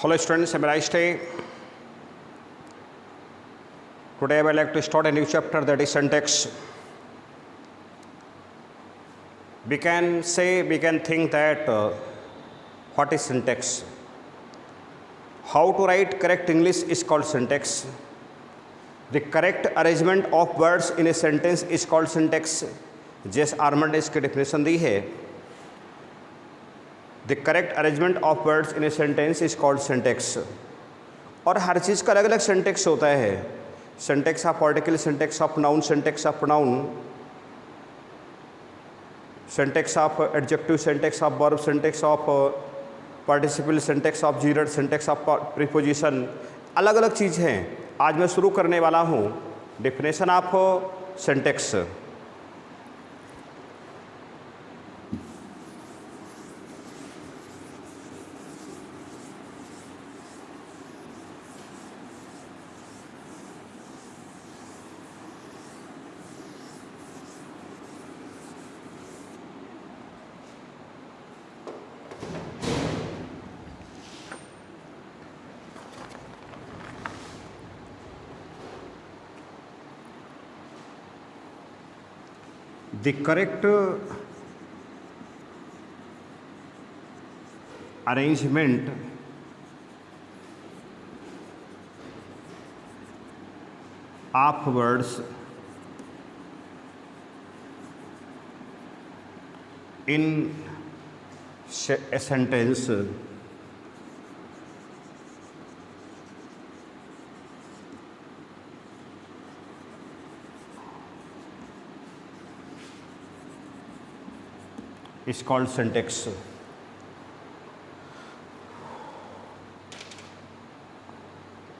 Hello students, have a nice day. Today I would like to start a new chapter, that is syntax. We can think that what is syntax? How to write correct English is called syntax. The correct arrangement of words in a sentence is called syntax. जेस आर्मंड ने इसकी definition दी है. The correct arrangement of words in a sentence is called syntax. और हर चीज़ का अलग अलग सिंटैक्स होता है. Syntax of article, syntax of noun, syntax of pronoun, syntax of adjective, syntax of verb, syntax of participle, syntax of gerund, syntax of preposition, अलग अलग चीज़ हैं. आज मैं शुरू करने वाला हूँ definition of syntax. The correct arrangement of words in a sentence is called syntax.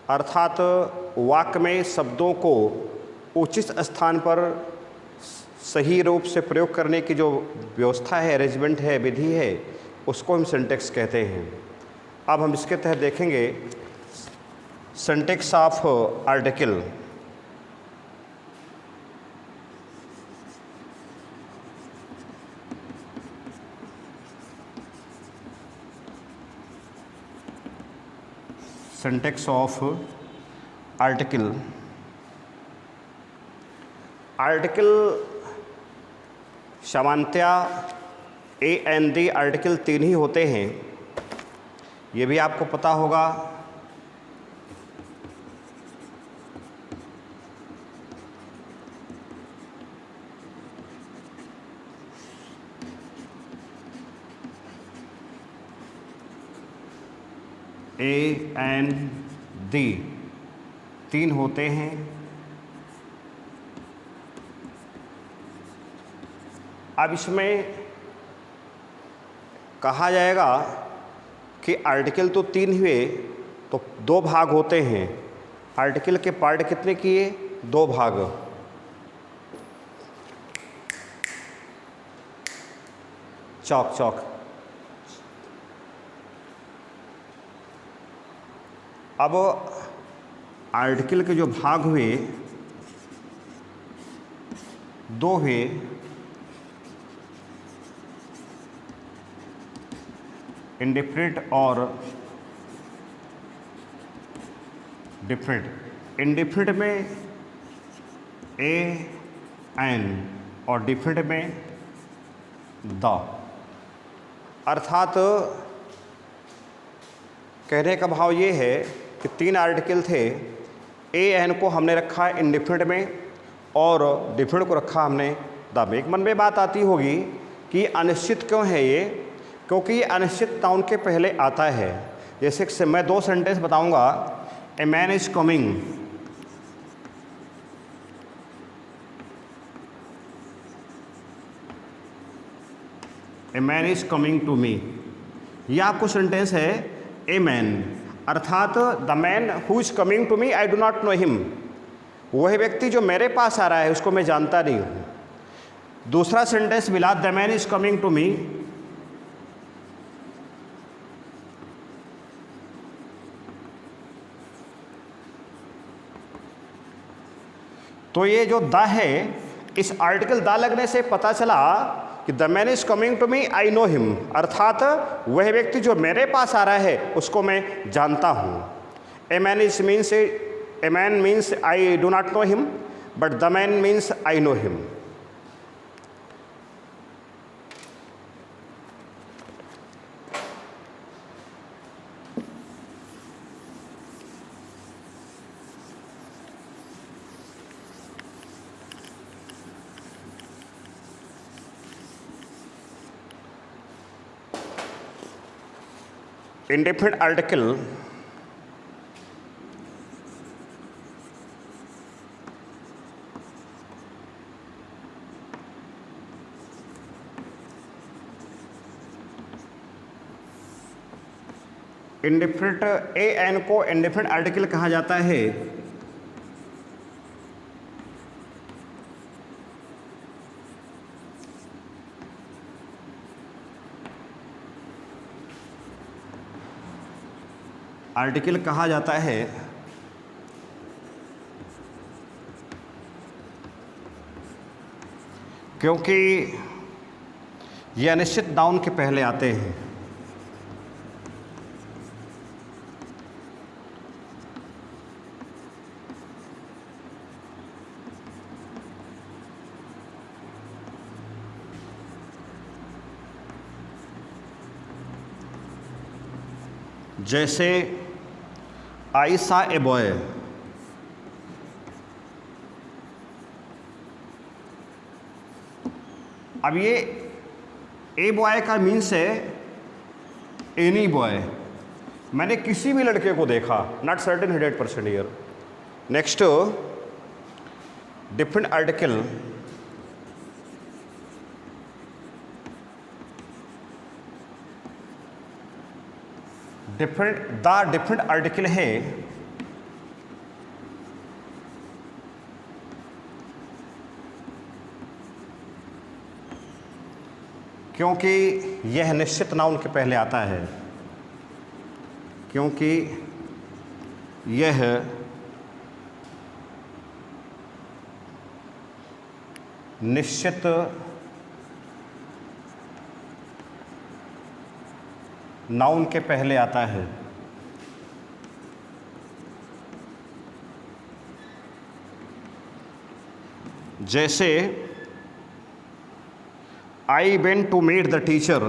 अर्थात वाक्य में शब्दों को उचित स्थान पर सही रूप से प्रयोग करने की जो व्यवस्था है, अरेंजमेंट है, विधि है, उसको हम सिंटैक्स कहते हैं. अब हम इसके तहत देखेंगे syntax of article. Syntax of article. Article सामान्यतया ए एन दी आर्टिकल 3 ही होते हैं. ये भी आपको पता होगा. ए एन दी 3 होते हैं. अब इसमें कहा जाएगा कि आर्टिकल तो 3 हुए, तो 2 भाग होते हैं. आर्टिकल के पार्ट कितने किए? 2 भाग. चौक चौक. अब आर्टिकल के जो भाग हुए 2 हुए. इंडिफरेंट और डिफरेंट. इंडिफरेंट में ए एन और डिफरेंट में द. अर्थात कहने का भाव ये है कि 3 आर्टिकल थे. ए एन को हमने रखा है इंडिफरेंट में और डिफरेंट को रखा हमने द में. एक मन में बात आती होगी कि अनिश्चित क्यों है ये? क्योंकि ये अनिश्चित नाउन के पहले आता है. जैसे कि मैं 2 सेंटेंस बताऊंगा. A man is coming. A man is coming to me. यह आपको सेंटेंस है ए मैन. अर्थात the man who is coming to me I do not know him. वह व्यक्ति जो मेरे पास आ रहा है उसको मैं जानता नहीं हूँ. दूसरा सेंटेंस मिला the man is coming to me. तो ये जो द है, इस आर्टिकल द लगने से पता चला कि the man is coming to me, I know him, अर्थात वह व्यक्ति जो मेरे पास आ रहा है उसको मैं जानता हूँ। A man means I do not know him, but the man means I know him. Indefinite article indefinite a an को इंडेफिनिट आर्टिकल कहा जाता है क्योंकि ये अनिश्चित नाउन के पहले आते हैं। जैसे आई सा ए बॉय, अब ये ए बॉय का मीन्स है एनी बॉय, मैंने किसी भी लड़के को देखा, not certain 100% year. Next different article different article है क्योंकि यह निश्चित नाउन के पहले आता है, क्योंकि यह निश्चित नाउन के पहले आता है। जैसे I went to meet the teacher,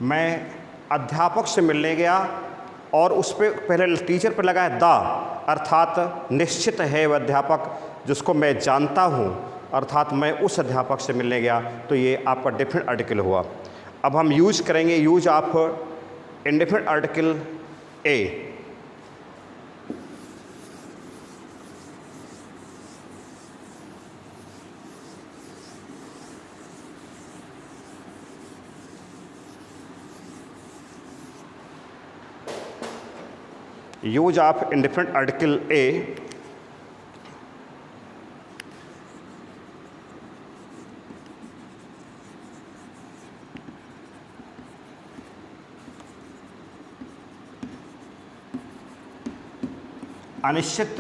मैं अध्यापक से मिलने गया और उस पर पहले टीचर पर लगा है द, अर्थात निश्चित है वह अध्यापक जिसको मैं जानता हूँ, अर्थात मैं उस अध्यापक से मिलने गया, तो ये आपका डिफरेंट आर्टिकल हुआ। अब हम यूज करेंगे use of indefinite article A. Use of indefinite article A, अनिश्चित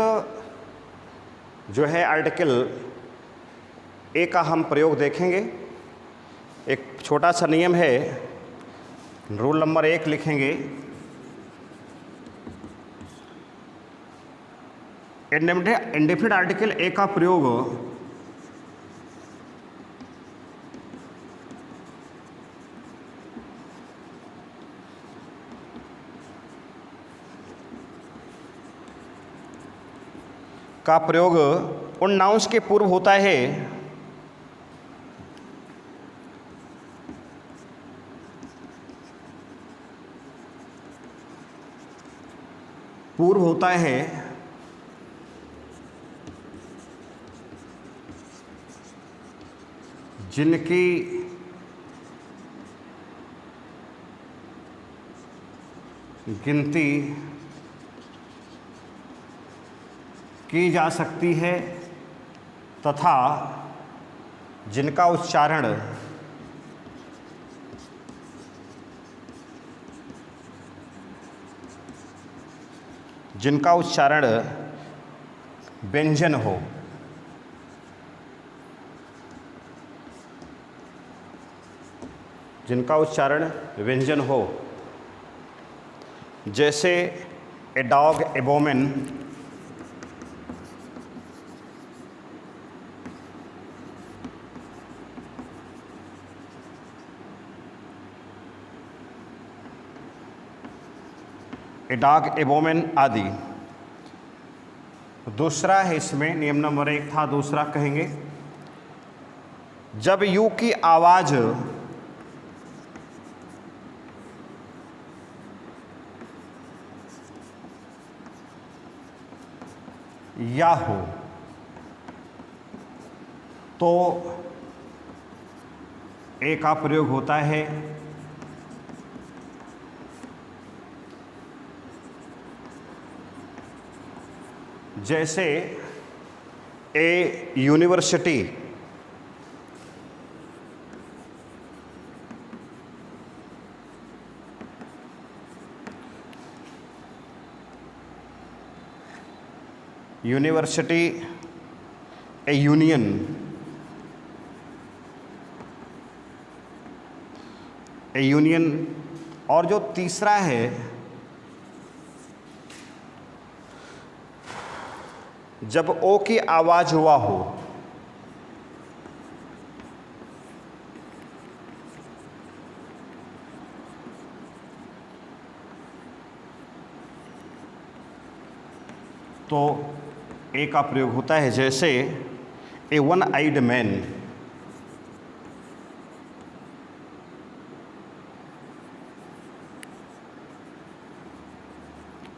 जो है आर्टिकल ए का हम प्रयोग देखेंगे। एक छोटा सा नियम है, रूल नंबर 1 लिखेंगे, इंडेफिनिट आर्टिकल ए का प्रयोग उन नाउन्स के पूर्व होता है जिनकी गिनती की जा सकती है तथा जिनका उच्चारण जिनका उच्चारण व्यंजन हो। जिनका उच्चारण व्यंजन हो, जैसे a dog, A women, a dog, A women आदि। दूसरा है इसमें, नियम नंबर 1 था, दूसरा कहेंगे जब यू की आवाज या हो तो ए का प्रयोग होता है जैसे a university, university, a union, a union. और जो तीसरा है, जब ओ की आवाज हुआ हो तो ए का प्रयोग होता है, जैसे ए वन आइड मैन,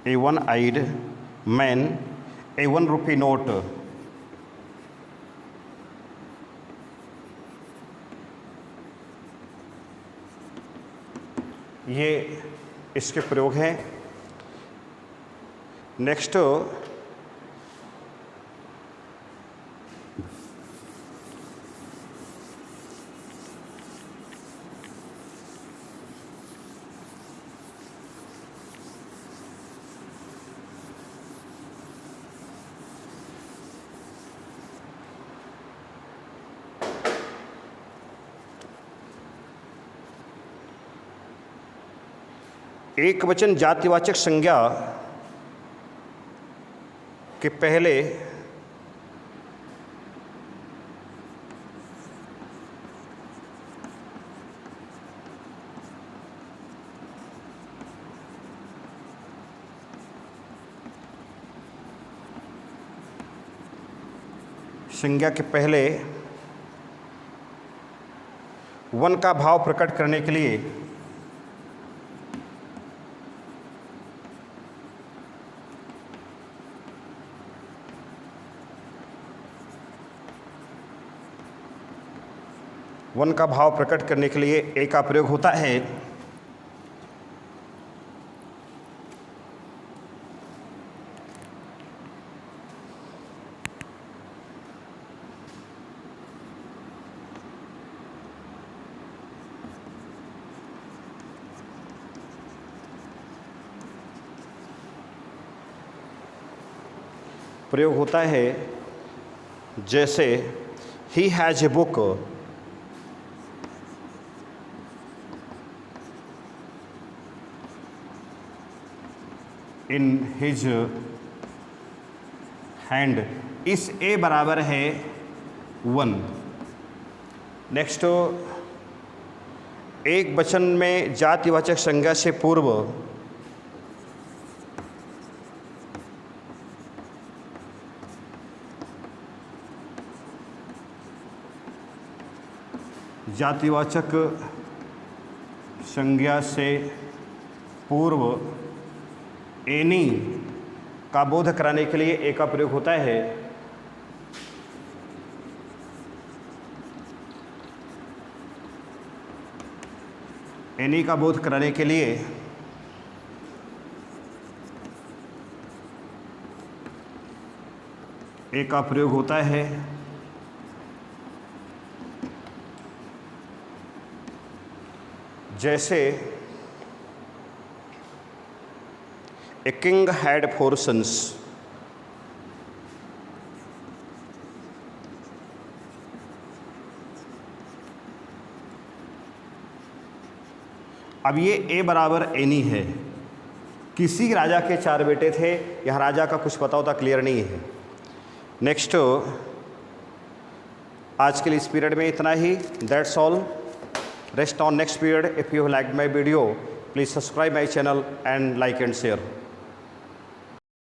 ए वन आइड मैन, ए 1 रुपी नोट। ये इसके प्रयोग हैं। नेक्स्ट, एक वचन जातिवाचक संज्ञा के पहले वन का भाव प्रकट करने के लिए वन का भाव प्रकट करने के लिए ए का प्रयोग होता है। प्रयोग होता है जैसे he has a book, in his hand. इस ए बराबर है 1। नेक्स्ट, एक वचन में जातिवाचक संज्ञा से पूर्व जातिवाचक संज्ञा से पूर्व एनी का बोध कराने के लिए ए का प्रयोग होता है। एनी का बोध कराने के लिए ए का प्रयोग होता है। जैसे ए किंग हैड 4 sons। अब ये ए बराबर एनी है, किसी राजा के 4 बेटे थे, यहाँ राजा का कुछ पता होता क्लियर नहीं है। नेक्स्ट, आज के लिए इस पीरियड में इतना ही। That's all. Rest on next period. If you like my video, please subscribe my channel and like and share.